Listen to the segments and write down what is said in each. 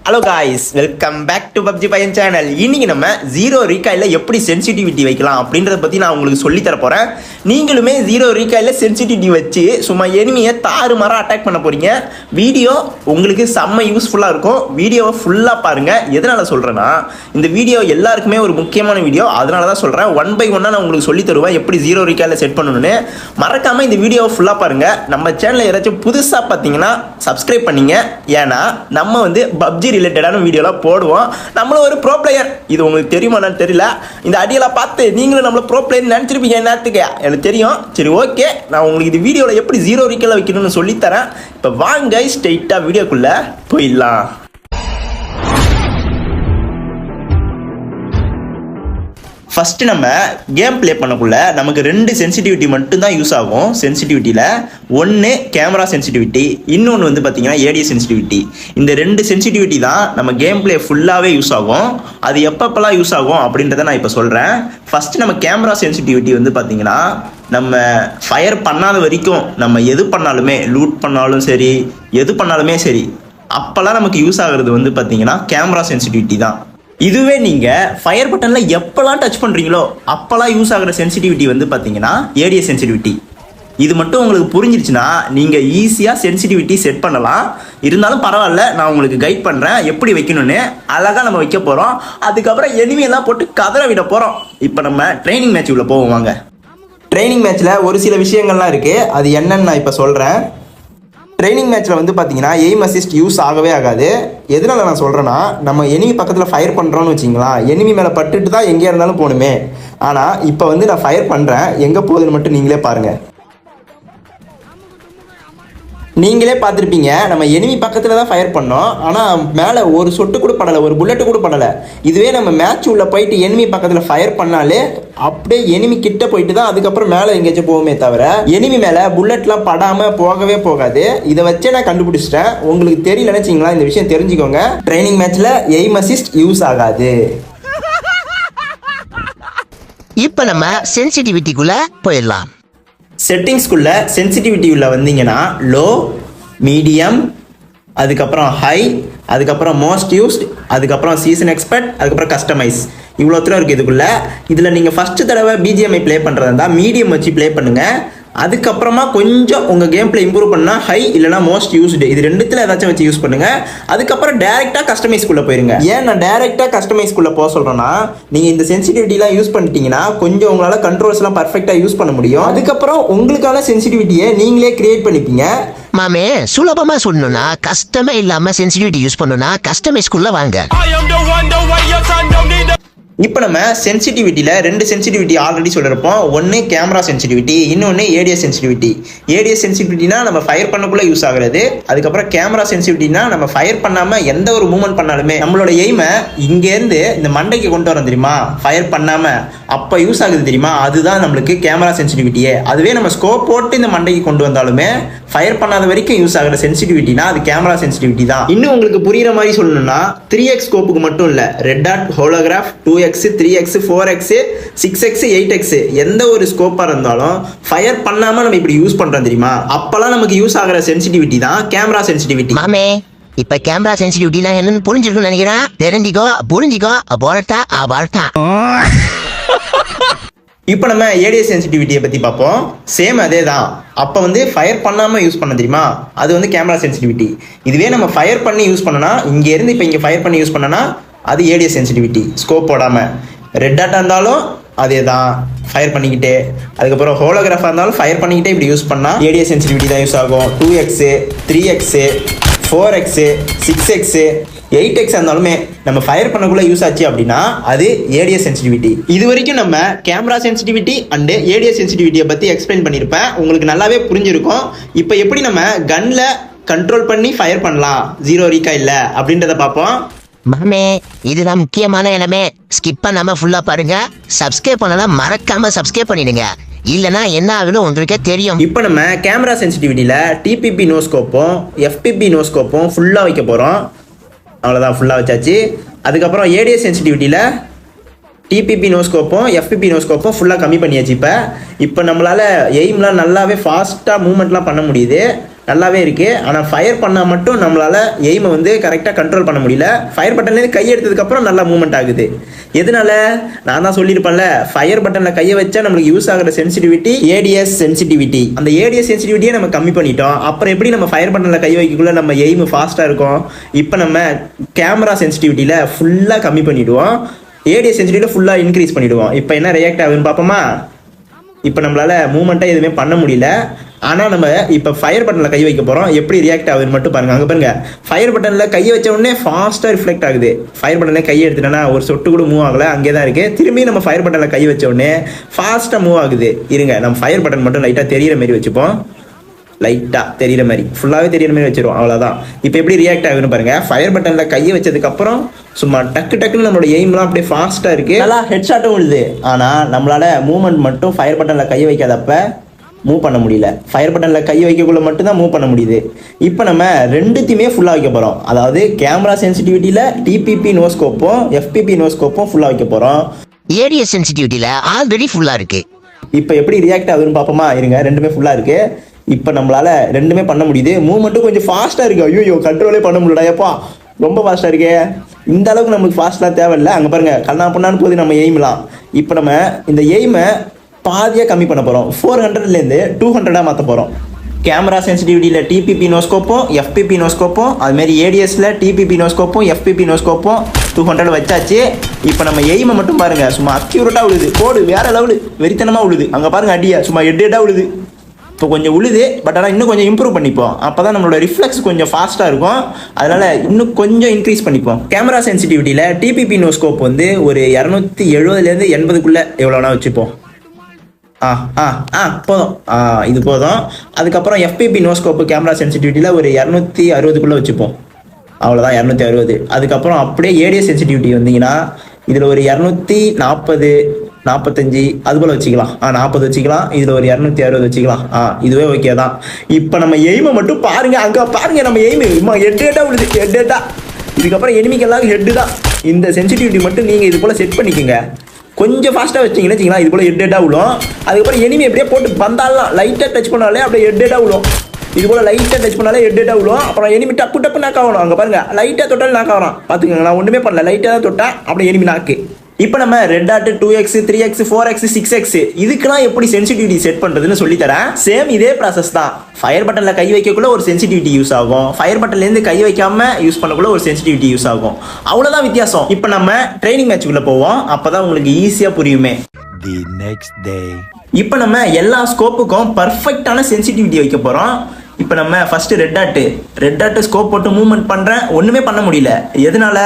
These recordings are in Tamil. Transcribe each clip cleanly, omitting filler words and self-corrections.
Hello guys, welcome back to PUBG Paiyan channel. இன்னைக்கு நம்ம ஜீரோ ரீகாயில் எப்படி சென்சிட்டிவிட்டி வைக்கலாம் அப்படின்றத பற்றி நான் உங்களுக்கு சொல்லித்தர போகிறேன். நீங்களுமே ஜீரோ ரீகாயில் சென்சிட்டிவிட்டி வச்சு சும்மா எனிமியை தாறுமாறாக அட்டாக் பண்ண போகிறீங்க. வீடியோ உங்களுக்கு செம்ம யூஸ்ஃபுல்லாக இருக்கும். வீடியோவை ஃபுல்லாக பாருங்கள். எதனால் சொல்கிறேன்னா, இந்த வீடியோ எல்லாருக்குமே ஒரு முக்கியமான வீடியோ. அதனால தான் சொல்கிறேன். ஒன் பை ஒன்னாக நான் உங்களுக்கு சொல்லி தருவேன் எப்படி ஜீரோ ரீகாயில் செட் பண்ணணும்னு. மறக்காமல் இந்த வீடியோவை ஃபுல்லாக பாருங்கள். நம்ம சேனலில் யாராச்சும் புதுசாக பார்த்தீங்கன்னா சப்ஸ்கிரைப் பண்ணிங்க. ஏன்னா நம்ம வந்து பப்ஜி ரிலேட்டடான வீடியோலாம் போடுவோம். நம்மளும் ஒரு ப்ரோ பிளேயர், இது உங்களுக்கு தெரியுமான்னு தெரியல. இந்த அடியெல்லாம் பார்த்து நீங்களும் நம்மள ப்ரோ பிளேயர் நினச்சிருப்பீங்க. என்னத்துக்கு எனக்கு தெரியும். சரி, ஓகே, நான் உங்களுக்கு இந்த வீடியோவில் எப்படி ஜீரோ ரீகால் வைக்கணும்னு சொல்லித்தரேன். இப்போ வாங்க ஸ்ட்ரெயிட்டாக வீடியோக்குள்ளே போயிடலாம். ஃபஸ்ட்டு நம்ம கேம் ப்ளே பண்ணக்குள்ள நமக்கு ரெண்டு சென்சிட்டிவிட்டி மட்டும்தான் யூஸ் ஆகும். சென்சிட்டிவிட்டியில் ஒன்று கேமரா சென்சிட்டிவிட்டி, இன்னொன்று வந்து பார்த்தீங்கன்னா ஏடிஎஸ் சென்சிட்டிவிட்டி. இந்த ரெண்டு சென்சிட்டிவிட்டி தான் நம்ம கேம் ப்ளே ஃபுல்லாகவே யூஸ் ஆகும். அது எப்பப்பெல்லாம் யூஸ் ஆகும் அப்படின்றத நான் இப்போ சொல்கிறேன். ஃபஸ்ட்டு நம்ம கேமரா சென்சிட்டிவிட்டி வந்து பார்த்தீங்கன்னா, நம்ம ஃபயர் பண்ணாத வரைக்கும் நம்ம எது பண்ணாலுமே, லூட் பண்ணாலும் சரி, எது பண்ணாலுமே சரி, அப்போல்லாம் நமக்கு யூஸ் ஆகுறது வந்து பார்த்தீங்கன்னா கேமரா சென்சிட்டிவிட்டி தான். இதுவே நீங்கள் ஃபயர் பட்டனில் எப்போல்லாம் டச் பண்ணுறீங்களோ அப்போல்லாம் யூஸ் ஆகிற சென்சிட்டிவிட்டி வந்து பார்த்தீங்கன்னா ஏடிஎஸ் சென்சிட்டிவிட்டி. இது மட்டும் உங்களுக்கு புரிஞ்சிருச்சுன்னா நீங்கள் ஈஸியாக சென்சிட்டிவிட்டி செட் பண்ணலாம். இருந்தாலும் பரவாயில்ல, நான் உங்களுக்கு கைட் பண்ணுறேன் எப்படி வைக்கணும்னு. அழகாக நம்ம வைக்க போகிறோம். அதுக்கப்புறம் எனிமையெல்லாம் போட்டு கதற விட போகிறோம். இப்போ நம்ம ட்ரைனிங் மேட்ச் உள்ள போவோம் வாங்க. ட்ரைனிங் மேட்ச்சில் ஒரு சில விஷயங்கள்லாம் இருக்குது. அது என்னன்னு நான் இப்போ சொல்கிறேன். ட்ரைனிங் மேட்ச்சில் வந்து பார்த்தீங்கன்னா எய்ம் அசிஸ்ட் யூஸ் ஆகவே ஆகாது. எதனால நான் சொல்கிறேன்னா, நம்ம எனிமி பக்கத்தில் ஃபயர் பண்ணுறோன்னு வச்சிங்களா, எனிமி மேலே பட்டுட்டு தான் எங்கே இருந்தாலும் போகணுமே. ஆனால் இப்போ வந்து நான் ஃபயர் பண்ணுறேன், எங்கே போகுதுன்னு மட்டும் நீங்களே பாருங்கள். நீங்களே பார்த்துருப்பீங்க, நம்ம எனிமி பக்கத்தில் தான் ஃபயர் பண்ணோம். ஆனால் மேலே ஒரு சொட்டு கூட படலை, ஒரு புல்லட்டு கூட படலை. இதுவே நம்ம மேட்ச் உள்ளே போயிட்டு எனிமி பக்கத்தில் ஃபயர் பண்ணாலே அப்படியே எனிமி கிட்ட போயிட்டு தான் அதுக்கப்புறம் மேலே எங்கேயாச்சும் போகுமே தவிர எனிமி மேலே புல்லட்லாம் படாமல் போகவே போகாது. இதை வச்சே நான் கண்டுபிடிச்சிட்டேன். உங்களுக்கு தெரியலன்னு வச்சிங்களா, இந்த விஷயம் தெரிஞ்சுக்கோங்க. ட்ரைனிங் மேட்ச்சில் எய்ம் அசிஸ்ட் யூஸ் ஆகாது. இப்போ நம்ம சென்சிட்டிவிட்டிக்குள்ளே போயிடலாம். செட்டிங்ஸ்குள்ளே சென்சிட்டிவிட்டி உள்ள வந்தீங்கன்னா லோ, மீடியம், அதுக்கப்புறம் ஹை, அதுக்கப்புறம் மோஸ்ட் யூஸ்ட், அதுக்கப்புறம் சீசன் எக்ஸ்பர்ட், அதுக்கப்புறம் கஸ்டமைஸ். இவ்வளோ தூரம் இருக்குது இதுக்குள்ளே. இதில் நீங்கள் ஃபஸ்ட்டு தடவை பிஜிஎம்ஐ ப்ளே பண்ணுறதா இருந்தால் மீடியம் வச்சு ப்ளே பண்ணுங்கள். அதுக்கப்புறமா கொஞ்சம் உங்கள் கேம் பிளே இம்ப்ரூவ் பண்ணால் ஹை இல்லைனா மோஸ்ட் யூஸ்டு, இது ரெண்டுத்தில் ஏதாச்சும் வச்சு யூஸ் பண்ணுங்கள். அதுக்கப்புறம் டேரெக்டாக கஸ்டமைஸ்குள்ளே போயிருங்க. ஏன் நான் டேரெக்டாக கஸ்டமைஸ்குள்ளே போக சொல்கிறேன்னா, நீங்கள் இந்த சென்சிட்டிவிட்டிலாம் யூஸ் பண்ணிட்டீங்கன்னா கொஞ்சம் உங்களால் கண்ட்ரோல்ஸ்லாம் பர்ஃபெக்டாக யூஸ் பண்ண முடியும். அதுக்கப்புறம் உங்களுக்கான சென்சிட்டிவிட்டியை நீங்களே கிரியேட் பண்ணிப்பீங்க. மாமே, சுலபமாக சொல்லணும்னா கஸ்டமே இல்லாமல் சென்சிட்டிவிட்டி யூஸ் பண்ணணும்னா கஸ்டமைஸ்குள்ளே வாங்க. இப்போ நம்ம சென்சிட்டிவிட்டியில் ரெண்டு சென்சிட்டிவிட்டி ஆல்ரெடி சொல்லியிருப்போம். ஒன்று கேமரா சென்சிட்டிவிட்டி, இன்னொன்று ஏடிஎஸ் சென்சிட்டிவிட்டி. ஏடிஎஸ் சென்சிட்டிவிட்டினா நம்ம ஃபயர் பண்ணக்குள்ளே யூஸ் ஆகுறது. அதுக்கப்புறம் கேமரா சென்சிட்டிவிட்டினா நம்ம ஃபயர் பண்ணாமல் எந்த ஒரு மூவ்மெண்ட் பண்ணாலுமே நம்மளோட எய்மை இங்கேருந்து இந்த மண்டைக்கு கொண்டு வரோம் தெரியுமா, ஃபயர் பண்ணாமல் அப்போ யூஸ் ஆகுது தெரியுமா, அதுதான் நம்மளுக்கு கேமரா சென்சிட்டிவிட்டியே. அதுவே நம்ம ஸ்கோப் போட்டு இந்த மண்டைக்கு கொண்டு வந்தாலுமே ஃபயர் பண்ணாத வரைக்கும் யூஸ் ஆகிற சென்சிட்டிவிட்டினா அது கேமரா சென்சிட்டிவிட்டி தான். இன்னும் உங்களுக்கு புரியுற மாதிரி சொல்லணும்னா 3x ஸ்கோப்புக்கு மட்டும் இல்லை, red dot, holograph, 2x, 3x, 4x, 6x, 8x எந்த ஒரு ஸ்கோப்பாக இருந்தாலும் ஃபயர் பண்ணாமல் நம்ம இப்படி யூஸ் பண்ணுறோம் தெரியுமா, அப்போல்லாம் நமக்கு யூஸ் ஆகிற சென்சிட்டிவிட்டி தான் கேமரா சென்சிட்டிவிட்டி. மாமே, இப்போ கேமரா சென்சிட்டிவிட்டினா என்னன்னு புரிஞ்சிருக்குன்னு நினைக்கிறேன். தெரிஞ்சிக்கோ, புரிஞ்சிக்கோ, போரட்டா போரட்டா. இப்போ நம்ம ஏடிஎஸ் சென்சிட்டிவிட்டியை பற்றி பார்ப்போம். சேம் அதே தான். அப்போ வந்து ஃபயர் பண்ணாமல் யூஸ் பண்ண தெரியுமா, அது வந்து கேமரா சென்சிட்டிவிட்டி. இதுவே நம்ம ஃபயர் பண்ணி யூஸ் பண்ணனா, இங்கேருந்து இப்போ இங்கே ஃபயர் பண்ணி யூஸ் பண்ணனா அது ஏடிஎஸ் சென்சிட்டிவிட்டி. ஸ்கோப் போடாமல் ரெட் டாட்டாக இருந்தாலும் அதே தான், ஃபயர் பண்ணிக்கிட்டே. அதுக்கப்புறம் ஹோலோகிராஃபாக இருந்தாலும் ஃபயர் பண்ணிக்கிட்டே இப்படி யூஸ் பண்ணால் ஏடிஎஸ் சென்சிட்டிவிட்டி தான் யூஸ் ஆகும். 2x, 3x, 4x, 6x, 8x இருந்தாலுமே நம்ம ஃபயர் பண்ணக்குள்ள யூஸ் ஆச்சு அப்படின்னா அது ஏடிஎஸ் சென்சிட்டிவிட்டி. இது வரைக்கும் நம்ம கேமரா சென்சிட்டிவிட்டி அண்டு ஏடிஎஸ் சென்சிட்டிவிட்டியை பற்றி எக்ஸ்பிளைன் பண்ணியிருப்பேன். உங்களுக்கு நல்லாவே புரிஞ்சிருக்கும். இப்போ எப்படி நம்ம கன்ல கண்ட்ரோல் பண்ணி ஃபயர் பண்ணலாம் ஜீரோ ரீகாயில் அப்படின்றத பார்ப்போம். மாமே, இதுதான் முக்கியமான இடமே. ஸ்கிப் பண்ணாமல் ஃபுல்லாக பாருங்க. சப்ஸ்கிரைப் பண்ணலாம் மறக்காம சப்ஸ்கிரைப் பண்ணிடுங்க, இல்லைனா என்ன ஆகுது உங்களுக்கே தெரியும். இப்போ நம்ம கேமரா சென்சிட்டிவிட்டியில் டிபிபி நோஸ்கோப்பும் எஃபிபி நோஸ்கோப்பும் ஃபுல்லாக வைக்க போகிறோம். அவ்வளோதான், ஃபுல்லாக வச்சாச்சு. அதுக்கப்புறம் ஏடிஎஸ் சென்சிட்டிவிட்டியில் டிபிபி நோஸ்கோப்பும் எஃபிபி நோஸ்கோப்பும் ஃபுல்லாக கம்மி பண்ணியாச்சு. இப்போ நம்மளால் எய்ம்லாம் நல்லாவே ஃபாஸ்ட்டாக மூவ்மெண்ட்லாம் பண்ண முடியுது. நல்லாவே இருக்குது. ஆனால் ஃபயர் பண்ணால் மட்டும் நம்மளால் எய்மை வந்து கரெக்டாக கண்ட்ரோல் பண்ண முடியல. ஃபயர் பட்டன்லேருந்து கை எடுத்ததுக்கப்புறம் நல்லா மூவ்மெண்ட் ஆகுது. எதனால? நான் தான் சொல்லியிருப்பேன்ல, ஃபயர் பட்டனில் கையை வச்சா நம்மளுக்கு யூஸ் ஆகிற சென்சிட்டிவிட்டி ஏடிஎஸ் சென்சிட்டிவிட்டி. அந்த ஏடிஎஸ் சென்சிட்டிவிட்டியை நம்ம கம்மி பண்ணிட்டோம். அப்புறம் எப்படி நம்ம ஃபயர் பட்டனில் கை வைக்கக்குள்ள நம்ம எய்ம் ஃபாஸ்ட்டாக இருக்கும். இப்போ நம்ம கேமரா சென்சிட்டிவிட்டியில் ஃபுல்லாக கம்மி பண்ணிவிடுவோம், ஏடிஎஸ் சென்சிட்டிவிட்டியில் ஃபுல்லாக இன்க்ரீஸ் பண்ணிவிடுவோம். இப்போ என்ன ரியாக்ட் ஆகுதுன்னு பார்ப்போமா? இப்போ நம்மளால் மூவ்மெண்ட்டாக எதுவுமே பண்ண முடியல. ஆனால் நம்ம இப்போ ஃபயர் பட்டனில் கை வைக்க போகிறோம். எப்படி ரியாக்ட் ஆகுதுன்னு மட்டும் பாருங்கள். அங்கே பாருங்கள், ஃபயர் பட்டனில் கையை வச்ச உடனே ஃபாஸ்ட்டாக ரிஃப்ளெக்ட் ஆகுது. ஃபயர் பட்டனில் கையை எடுத்துட்டோன்னா ஒரு சொட்டு கூட மூவ் ஆகலை, அங்கே தான் இருக்குது. திரும்பி நம்ம ஃபயர் பட்டனில் கை வச்ச உடனே ஃபாஸ்ட்டாக மூவ் ஆகுது. இருங்க, நம்ம ஃபயர் பட்டன் மட்டும் லைட்டாக தெரியிற மாதிரி வச்சுப்போம். லைட்டாக தெரியிற மாதிரி, ஃபுல்லாகவே தெரியிற மாதிரி வச்சிருவோம், அவ்வளோதான். இப்போ எப்படி ரியாக்ட் ஆகுதுன்னு பாருங்கள். ஃபயர் பட்டனில் கையை வச்சதுக்கப்புறம் சும்மா டக்குன்னு நம்மளோட எய்ம்லாம் அப்படியே ஃபாஸ்ட்டாக இருக்குது, நல்லா ஹெட் ஷாட்டும் விழுது. ஆனால் நம்மளால் மூவ்மெண்ட் மட்டும் ஃபயர் பட்டனில் கையை வைக்காதப்ப மூவ் பண்ண முடியல. ஃபயர் பட்டனில் கை வைக்கக்குள்ள மட்டும்தான் மூவ் பண்ண முடியுது. இப்போ நம்ம ரெண்டுத்தையுமே ஃபுல்லாக வைக்க போகிறோம். அதாவது கேமரா சென்சிட்டிவிட்டியில் டிபிபி நோஸ்கோப்பும் எஃபிபி நோஸ்கோப்பும் ஃபுல்லாக வைக்க போகிறோம். ஏடிஎஸ் சென்சிட்டிவிட்டியில் ஆல்ரெடி ஃபுல்லாக இருக்குது. இப்போ எப்படி ரியாக்ட் ஆகுதுன்னு பார்ப்போமா? இருங்க, ரெண்டுமே ஃபுல்லாக இருக்குது. இப்போ நம்மளால் ரெண்டுமே பண்ண முடியுது. மூவ்மெண்ட்டும் கொஞ்சம் ஃபாஸ்ட்டாக இருக்குது. ஐயோ, கண்ட்ரோலே பண்ண முடியல, எப்பா ரொம்ப ஃபாஸ்ட்டாக இருக்கே. இந்த அளவுக்கு நமக்கு ஃபாஸ்ட்லாம் தேவையில்லை. அங்கே பாருங்கள், கண்ணா பண்ணான்னு போது நம்ம எய்ம்லாம். இப்போ நம்ம இந்த எய்மை பாதியாக கம்மி பண்ண போகிறோம். 400லேருந்து 200 மாற்ற போகிறோம். கேமரா சென்சிட்டிவிட்டியில் டிபிபி நோஸ்கோப்பும் எஃபிபி நோஸ்கோப்பும், அதுமாரி ஏடிஎஸில் டிபிபி நோஸ்கோப்பும் எஃபிபி நோஸ்கோப்பும் 200 வச்சாச்சு. இப்போ நம்ம எய்மை மட்டும் பாருங்கள், சும்மா அக்யூரேட்டாக உழுது. போடு வேறு லெவலு, வெறித்தனமாக உழுது. அங்கே பாருங்கள், அடியா சும்மா எட்டாக உழுது. இப்போ கொஞ்சம் உழுது, பட் ஆனால் இன்னும் கொஞ்சம் இம்ப்ரூவ் பண்ணிப்போம். அப்போ தான் நம்மளோட ரிஃப்ளெக்ஸ் கொஞ்சம் ஃபாஸ்ட்டாக இருக்கும். அதனால் இன்னும் கொஞ்சம் இன்க்ரீஸ் பண்ணிப்போம். கேமரா சென்சிட்டிவிட்டியில் டிபிபி நோஸ்கோப் வந்து ஒரு 270லேருந்து 80க்குள்ளே எவ்வளோனா வச்சுப்போம். போதும், இது போதும். அதுக்கப்புறம் எஃபிபி நோஸ்கோப்பு கேமரா சென்சிட்டிவிட்டியில் ஒரு 260க்குள்ளே வச்சுப்போம். அவ்வளோதான், 260. அதுக்கப்புறம் அப்படியே ஏடிஎஸ் சென்சிட்டிவிட்டி வந்தீங்கன்னா இதில் ஒரு 240 45 அது போல் வச்சுக்கலாம். 40 வச்சுக்கலாம். இதில் ஒரு 260 வச்சுக்கலாம். இதுவே ஓகே தான். இப்போ நம்ம எய்மை மட்டும் பாருங்கள். அங்கே பாருங்கள், நம்ம எய்மு ஹெட்டா விழுது, ஹெட்டா. இதுக்கப்புறம் எனிமிக்கெல்லாம் ஹெட்டு தான். இந்த சென்சிட்டிவிட்டி மட்டும் நீங்கள் இது போல் செட் பண்ணிக்கோங்க. கொஞ்சம் ஃபாஸ்ட்டாக வச்சிங்கன்னு வச்சிங்களா, இது போல் ஹெட்டாக விழும். அதுக்கப்புறம் எனிமி எப்படியே போட்டு வந்தாலாம், லைட்டாக டச் பண்ணாலே அப்படியே ஹெட்டாக விழும். இது போல் லைட்டாக டச் பண்ணாலே ஹெட்டாக விழும். அப்புறம் எனிமி டப்பு நாக் ஆகணும். அங்கே பாருங்கள், லைட்டாக தொட்டாலும் நாக் ஆகணும். பார்த்துக்கோங்க, நான் ஒன்றுமே பண்ணல, லைட்டாக தான் தொட்டா அப்படியே எனிமி நாக்கு. இப்போ நம்ம red dot 2x 3x 4x 6x இதுக்கெல்லாம் எப்படி சென்சிட்டிவிட்டி செட் பண்ணுறதுன்னு சொல்லித்தரேன். சேம் இதே ப்ராசஸ் தான். ஃபயர் பட்டனில் கை வைக்கக்குள்ள ஒரு சென்சிட்டிவிட்டி யூஸ் ஆகும், ஃபயர் பட்டன்லேருந்து கை வைக்காம யூஸ் பண்ணக்குள்ள ஒரு சென்சிட்டிவிட்டி யூஸ் ஆகும். அவ்வளோதான் வித்தியாசம். இப்போ நம்ம ட்ரைனிங் மேட்சுக்குள்ளே போவோம், அப்போ தான் உங்களுக்கு ஈஸியாக புரியுமே. The next day. இப்போ நம்ம எல்லா ஸ்கோப்புக்கும் பர்ஃபெக்டான சென்சிட்டிவிட்டி வைக்க போகிறோம். இப்போ நம்ம ஃபஸ்ட்டு ரெட் டாட்டு ஸ்கோப் போட்டு மூவ்மெண்ட் பண்ணுறேன், ஒன்றுமே பண்ண முடியல. எதனால?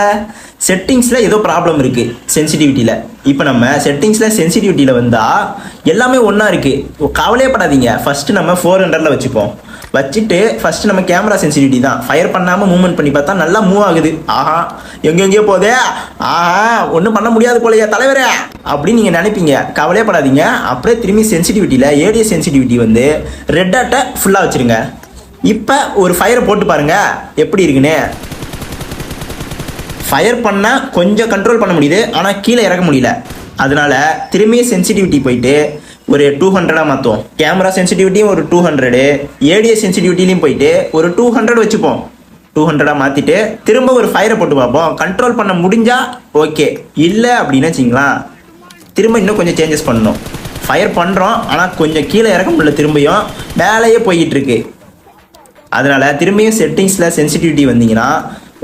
செட்டிங்ஸில் ஏதோ ப்ராப்ளம் இருக்குது சென்சிட்டிவிட்டியில். இப்போ நம்ம சென்சிட்டிவிட்டியில் வந்தால் எல்லாமே ஒன்றா இருக்குது, கவலையே படாதீங்க. ஃபஸ்ட்டு நம்ம 400 வச்சுப்போம். வச்சுட்டு ஃபஸ்ட்டு நம்ம கேமரா சென்சிட்டிவிட்டி தான் ஃபயர் பண்ணாமல் மூவ்மெண்ட் பண்ணி பார்த்தா நல்லா மூவ் ஆகுது. எங்கெங்கேயோ போதே, ஒன்றும் பண்ண முடியாது போலையா தலைவரே அப்படின்னு நீங்கள் நினைப்பீங்க. கவலையே படாதீங்க. அப்படியே திரும்பி சென்சிட்டிவிட்டியில் ஏடிஎஸ் சென்சிட்டிவிட்டி வந்து ரெட் டாட்டை ஃபுல்லாக வச்சுருங்க. இப்போ ஒரு ஃபயரை போட்டு பாருங்கள் எப்படி இருக்குன்னு. ஃபயர் பண்ணால் கொஞ்சம் கண்ட்ரோல் பண்ண முடியுது, ஆனால் கீழே இறக்க முடியல. அதனால திரும்பி சென்சிட்டிவிட்டி போயிட்டு ஒரு 200 மாற்றுவோம். கேமரா சென்சிட்டிவிட்டியும் ஒரு 200, ஏடிஎஸ் சென்சிட்டிவிட்டிலையும் போயிட்டு ஒரு 200 வச்சுப்போம். 200 மாற்றிட்டு திரும்ப ஒரு ஃபயரை போட்டு பார்ப்போம். கண்ட்ரோல் பண்ண முடிஞ்சா ஓகே, இல்லை அப்படின்னு வச்சிங்களா திரும்ப இன்னும் கொஞ்சம் சேஞ்சஸ் பண்ணணும். ஃபயர் பண்ணுறோம், ஆனால் கொஞ்சம் கீழே இறக்க முடியல, திரும்பியும் மேலேயே போய்கிட்டு இருக்கு. அதனால திரும்பியும் செட்டிங்ஸில் சென்சிட்டிவிட்டி வந்தீங்கன்னா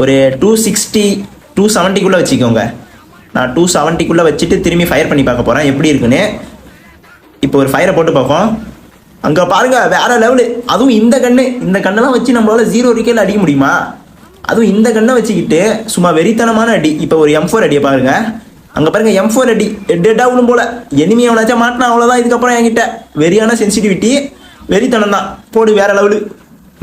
ஒரு 260 270க்குள்ளே வச்சுக்கோங்க. நான் 270க்குள்ளே வச்சுட்டு திரும்பி ஃபயர் பண்ணி பார்க்க போகிறேன் எப்படி இருக்குன்னு. இப்போ ஒரு ஃபயரை போட்டு பார்ப்போம். அங்கே பாருங்கள், வேறு லெவலு. அதுவும் இந்த கண்ணெல்லாம் வச்சு நம்மளால் 0 ரிக்கேல அடிக்க முடியுமா? அதுவும் இந்த கண்ணை வச்சுக்கிட்டு சும்மா வெறித்தனமான அடி. இப்போ ஒரு M4 அடியை பாருங்கள். அங்கே பாருங்கள், M4 அடி ஹெட்டாக விழும் போல். எனிமி எவனாச்சும் மாட்டினா அவ்வளோதான். இதுக்கப்புறம் என்கிட்ட வெறியான சென்சிட்டிவிட்டி, வெறித்தனம் தான். போடு வேறு லெவலு.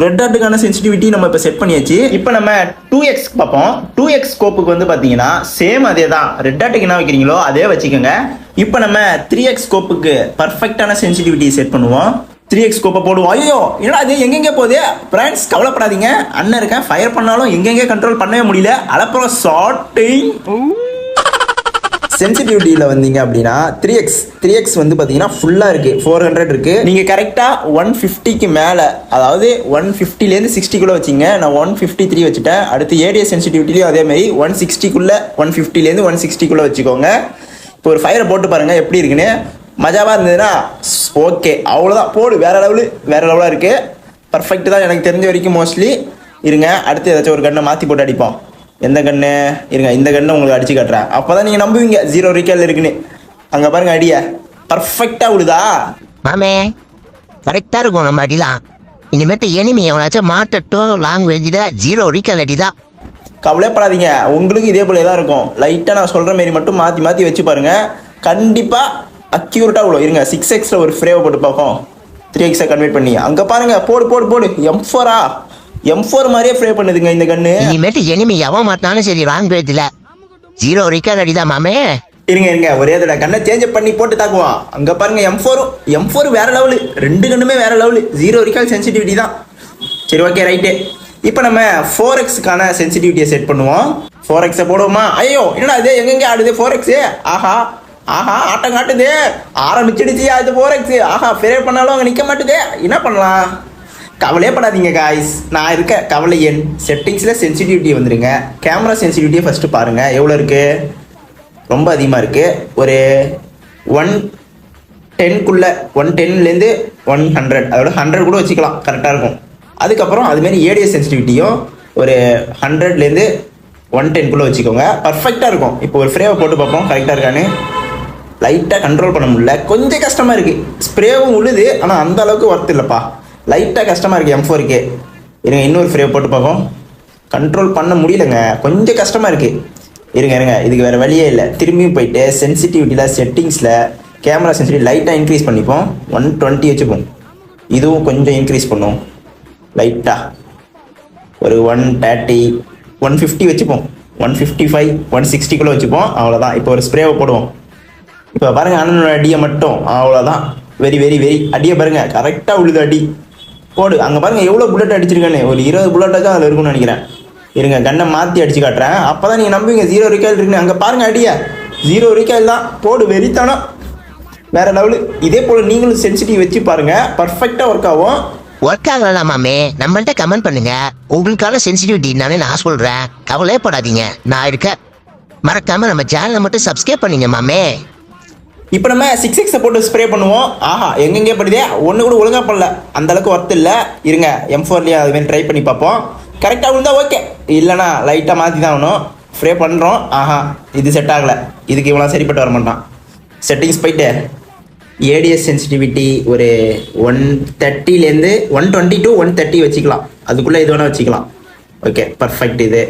ரெட் டாட்டுக்கான சென்சிட்டிவிட்டி நம்ம இப்போ செட் பண்ணியாச்சு. இப்போ நம்ம 2x பார்ப்போம். 2x ஸ்கோப்புக்கு வந்து பார்த்தீங்கன்னா சேம் அதே தான். ரெட் டாட்டுக்கு என்ன வைக்கிறீங்களோ அதே வச்சுக்கோங்க. இப்போ நம்ம 3x ஸ்கோப்புக்கு பர்ஃபெக்டான சென்சிட்டிவிட்டி செட் பண்ணுவோம். 3x ஸ்கோப்பை போடுவோம். ஐயோ என்னடா அது எங்கெங்கே போகுது? ஃப்ரெண்ட்ஸ் கவலைப்படாதீங்க, அண்ணன் இருக்கேன். ஃபயர் பண்ணாலும் எங்கெங்கே கண்ட்ரோல் பண்ணவே முடியல. அலப்புறம் ஷார்ட்டிங் சென்சிட்டிவிட்டியில் வந்தீங்க அப்படின்னா 3x வந்து பார்த்தீங்கன்னா ஃபுல்லாக இருக்குது, 400 இருக்குது. நீங்கள் கரெக்டாக 150க்கு மேலே, அதாவது 150லேருந்து 60 வச்சிங்க. நான் 153 வச்சுட்டேன். அடுத்து ஏடிஎஸ் சென்சிட்டிவிட்டிலையும் அதேமாதிரி 160 150லேருந்து 160 வச்சுக்கோங்க. இப்போ ஒரு ஃபயரை போட்டு பாருங்கள் எப்படி இருக்குன்னு. மஜாவாக இருந்ததுன்னா ஓகே, அவ்வளோதான், போடு. வேறு லெவலாக இருக்குது. பர்ஃபெக்ட் தான் எனக்கு தெரிஞ்ச வரைக்கும் மோஸ்ட்லி. இருங்க, அடுத்து ஏதாச்சும் ஒரு கண்ணை மாற்றி போட்டு அடிப்போம். எந்த கண்ணு? இருங்க, இந்த கண்ணை உங்களுக்கு அடிச்சு காட்டுறேன். அப்போ தான் நீங்கள் நம்புவீங்க 0 ரீகால் இருக்குன்னு. அங்கே பாருங்க அடிய பர்ஃபெக்டாக விழுதா மாமே? கரெக்டா இருக்கும் நம்ம அடிலாம். இனிமேட்டு எனிமி எவனாச்சும் மாட்டட்டும் லாங்குவேஜில் 0 ரீகால் அடிதான். கவலைப்படாதீங்க, உங்களுக்கு இதே போல தான் இருக்கும். லைட்டாக நான் சொல்கிற மாரி மட்டும் மாற்றி வச்சு பாருங்கள். கண்டிப்பாக அக்யூரேட்டாக விழும். இருங்க, 6xல ஒரு ஃப்ரேவை போட்டு பார்ப்போம். 3xை கன்வெர்ட் பண்ணி அங்கே பாருங்க. போடு. M4 மாதிரியே ஃப்ரே பண்ணுதுங்க இந்த கண்ணு. இனிமேட்டு எனிமி எவன் மாட்டாலும் சரி லாங்குவேஜில் 0 ரீகால் அடிதான் மாமே. இருங்க, ஒரே தடவை கண்ணை சேஞ்ச் பண்ணி போட்டு தாக்குவான். அங்கே பாருங்க, M4 வேற லெவலு. 2 கண்ணுமே வேற லெவலு. 0 ரீகால் சென்சிட்டிவிட்டி தான். சரி, ஓகே, ரைட்டு. இப்போ நம்ம 4xக்கான சென்சிட்டிவிட்டியை செட் பண்ணுவோம். 4xை போடுவோமா? ஐயோ, என்னடா இது எங்கெங்கே ஆடுது 4x? ஆஹா, ஆட்டம் காட்டுது. ஆரம்பிச்சிடுச்சு அது 4x. ஆஹா, ஃப்ரே பண்ணாலும் அங்கே நிற்க மாட்டுது. என்ன பண்ணலாம்? கவலையப்படாதீங்க காய்ஸ், நான் இருக்க. கவலை எண் செட்டிங்ஸில் சென்சிட்டிவிட்டி வந்துடுங்க. கேமரா சென்சிட்டிவிட்டியை ஃபஸ்ட்டு பாருங்கள் எவ்வளோ இருக்குது. ரொம்ப அதிகமாக இருக்குது. ஒரு 110க்குள்ளே 110லேருந்து 100, அதோட 100 கூட வச்சுக்கலாம், கரெக்டாக இருக்கும். அதுக்கப்புறம் அதுமாரி ஏடிஎஸ் சென்சிட்டிவிட்டியும் ஒரு 100லேருந்து 110க்குள்ளே வச்சுக்கோங்க, பர்ஃபெக்டாக இருக்கும். இப்போ ஒரு ஃப்ரேவை போட்டு பார்ப்போம் கரெக்டாக இருக்கான்னு. லைட்டாக கண்ட்ரோல் பண்ண முடியல, கொஞ்சம் கஷ்டமாக இருக்குது. ஸ்ப்ரேவும் உழுது, ஆனால் அந்த அளவுக்கு ஒர்த் இல்லைப்பா. லைட்டாக கஷ்டமாக இருக்குது M4க்கு. இருங்க, இன்னொரு ஃப்ரேவ் போட்டு பார்ப்போம். கண்ட்ரோல் பண்ண முடியலங்க, கொஞ்சம் கஷ்டமாக இருக்குது. இருங்க, இதுக்கு வேறு வழியே இல்லை. திரும்பியும் போயிட்டு சென்சிட்டிவிட்டியில் செட்டிங்ஸில் கேமரா சென்சிட்டிவிட்டி லைட்டாக இன்க்ரீஸ் பண்ணிப்போம். 120 வச்சுப்போம். இதுவும் கொஞ்சம் இன்க்ரீஸ் பண்ணுவோம் லைட்டாக. ஒரு 130, 150 வச்சுப்போம். 155, 160 வச்சுப்போம். அவ்வளோதான். இப்போ ஒரு ஸ்ப்ரேவை போடுவோம். இப்போ பாருங்கள், அண்ணனோட அடியை மட்டும் அவ்வளோதான். வெரி அடியை பாருங்கள், கரெக்டாக விழுது அடி. போடு. அங்கே பாருங்கள் எவ்வளோ புல்லட் அடிச்சிருக்கேன்னு. ஒரு 20 புல்லட்டாச்சும் அதில் இருக்குன்னு நினைக்கிறேன். இருங்க, கண்ணை மாற்றி அடிச்சு காட்டுறேன். அப்போ தான் நீங்கள் நம்புவீங்க 0 ரீகால் இருக்குன்னு. அங்கே பாருங்கள் அடியை, 0 ரீகால் தான். போடு, வெறித்தானோ வேற லெவலு. இதே போல் நீங்களும் சென்சிட்டிவ் வச்சு பாருங்கள், பர்ஃபெக்டாக ஒர்க் ஆகும். ஒர்க் ஆகலாம் மாமே, நம்மள்ட்ட கமெண்ட் பண்ணுங்க. உங்களுக்கான சென்சிட்டிவிட்டி நானே நான் சொல்கிறேன், கவலைப்படாதீங்க, நான் இருக்கேன். மறக்காமல் நம்ம சேனலை மட்டும் சப்ஸ்கிரைப் பண்ணிங்க மாமே. இப்போ நம்ம 6xை போட்டு ஸ்ப்ரே பண்ணுவோம். ஆஹா, எங்கெங்கே படுதே, ஒன்று கூட ஒழுங்காக பண்ணல, அந்தளவுக்கு ஒர்த் இல்லை. இருங்க, M4லேயே அதுமாரி ட்ரை பண்ணி பார்ப்போம். கரெக்டாக விழுந்தா ஓகே, இல்லைனா லைட்டாக மாற்றி தான் ஆகணும். ஸ்ப்ரே பண்ணுறோம். ஆஹா, இது செட் ஆகலை. இதுக்கு இவ்வளோ சரிப்பட்டு வர மாட்டான். செட்டிங்ஸ் போயிட்டு ஏடிஎஸ் சென்சிட்டிவிட்டி ஒரு 130லேருந்து 120 to 130 வச்சுக்கலாம். அதுக்குள்ளே இது வேணால் வச்சுக்கலாம். Okay, perfect. இது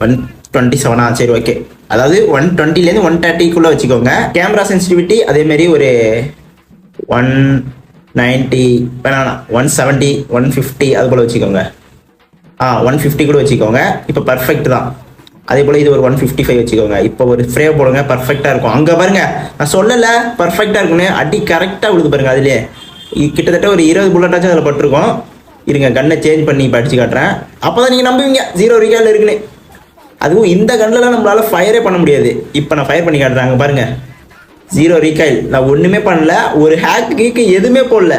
127. சரி, ஓகே. அதாவது 120லேருந்து 130க்குள்ளே வச்சுக்கோங்க. கேமரா சென்சிட்டிவிட்டி அதேமாரி ஒரு 190 வேணாம், 170, 150 அது போல் வச்சுக்கோங்க. 150 கூட வச்சுக்கோங்க. இப்போ பர்ஃபெக்ட் தான். அதே போல் இது ஒரு 155 வச்சுக்கோங்க. இப்போ ஒரு ஃப்ரேவ் போடுங்க, பர்ஃபெக்டாக இருக்கும். அங்கே பாருங்க, நான் சொல்லலை பர்ஃபெக்டாக இருக்குன்னு. அடி கரெக்டாக விழுது பாருங்க. அதுலேயே கிட்டத்தட்ட ஒரு 20 புல்லட்டாச்சும் அதில் பட்டிருக்கோம். இருங்க, கண்ணை சேஞ்ச் பண்ணி இப்போ அடிச்சு காட்டுறேன். அப்போ தான் நீங்கள் நம்புவீங்க 0 ரீகால் இருக்குன்னு. அதுவும் இந்த கண்ணில் நம்மளால் ஃபயரே பண்ண முடியாது. இப்போ நான் ஃபயர் பண்ணி காட்டுறேன். அங்கே பாருங்கள், 0 ரீகால். நான் ஒன்றுமே பண்ணல, ஒரு ஹேக்கு எதுவுமே போடல,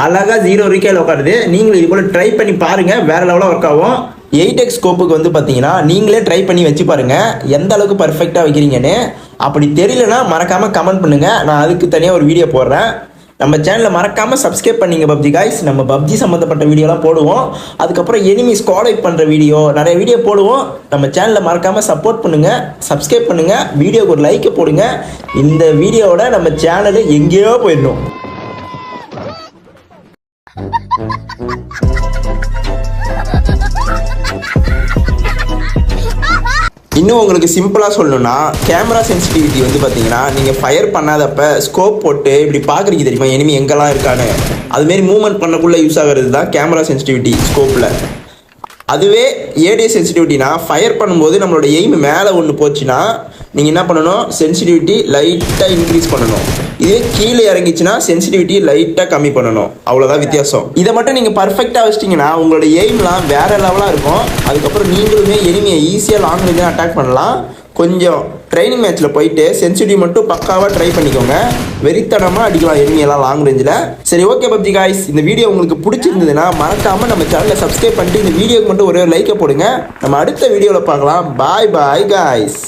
அழகாக 0 ரீகால் உட்காருது. நீங்களும் இது போல் ட்ரை பண்ணி பாருங்கள், வேறு லெவலாக ஒர்க் ஆகும். 8x ஸ்கோப்புக்கு வந்து பார்த்தீங்கன்னா நீங்களே ட்ரை பண்ணி வச்சு பாருங்கள் எந்த அளவுக்கு பர்ஃபெக்டாக வைக்கிறீங்கன்னு. அப்படி தெரியலனா மறக்காமல் கமெண்ட் பண்ணுங்கள், நான் அதுக்கு தனியாக ஒரு வீடியோ போடுறேன். நம்ம சேனலை மறக்காமல் சப்ஸ்கிரைப் பண்ணிங்க பப்ஜி காய்ஸ். நம்ம பப்ஜி சம்மந்தப்பட்ட வீடியோலாம் போடுவோம். அதுக்கப்புறம் எனிமி ஸ்குவாட் வைப் பண்ணுற வீடியோ, நிறைய வீடியோ போடுவோம். நம்ம சேனலை மறக்காமல் சப்போர்ட் பண்ணுங்கள், சப்ஸ்கிரைப் பண்ணுங்கள், வீடியோக்கு ஒரு லைக்கை போடுங்க. இந்த வீடியோவோட நம்ம சேனலு எங்கேயோ போயிடணும். இன்னும் உங்களுக்கு சிம்பிளாக சொல்லணும்னா, கேமரா சென்சிட்டிவிட்டி வந்து பார்த்தீங்கன்னா நீங்கள் ஃபயர் பண்ணாதப்ப ஸ்கோப் போட்டு இப்படி பார்க்குறீங்க தெரியுமா எனிமி எங்கெல்லாம் இருக்கான்னு, அதுமாரி மூவ்மெண்ட் பண்ணக்குள்ளே யூஸ் ஆகிறது தான் கேமரா சென்சிட்டிவிட்டி ஸ்கோப்பில். அதுவே ஏடிஎஸ் சென்சிட்டிவிட்டினா ஃபயர் பண்ணும்போது நம்மளோட எய்ம் மேலே ஒன்று போச்சுன்னா நீங்கள் என்ன பண்ணணும், சென்சிட்டிவிட்டி லைட்டாக இன்க்ரீஸ் பண்ணணும். இதே கீழே இறங்கிச்சுன்னா சென்சிட்டிவிட்டி லைட்டாக கம்மி பண்ணணும். அவ்வளோதான் வித்தியாசம். இதை மட்டும் நீங்கள் பர்ஃபெக்டாக வச்சிட்டிங்கன்னா உங்களோட எய்ம்லாம் வேறு லெவலாக இருக்கும். அதுக்கப்புறம் நீங்களுமே எனிமியை ஈஸியாக லாங் ரேஞ்சில் அட்டாக் பண்ணலாம். கொஞ்சம் ட்ரைனிங் மேட்ச்சில் போயிட்டு சென்சிட்டிவ் மட்டும் பக்காவாக ட்ரை பண்ணிக்கோங்க. வெறித்தனமாக அடிக்கலாம் எல்லாம் லாங் ரேஞ்சில். சரி ஓகே பப்ஜி காய்ஸ், இந்த வீடியோ உங்களுக்கு பிடிச்சிருந்ததுன்னா மறக்காமல் நம்ம சேனலை சப்ஸ்கிரைப் பண்ணிட்டு இந்த வீடியோக்கு மட்டும் ஒரே ஒரு லைக்கை போடுங்க. நம்ம அடுத்த வீடியோவில் பார்க்கலாம். பாய் பாய் காய்ஸ்.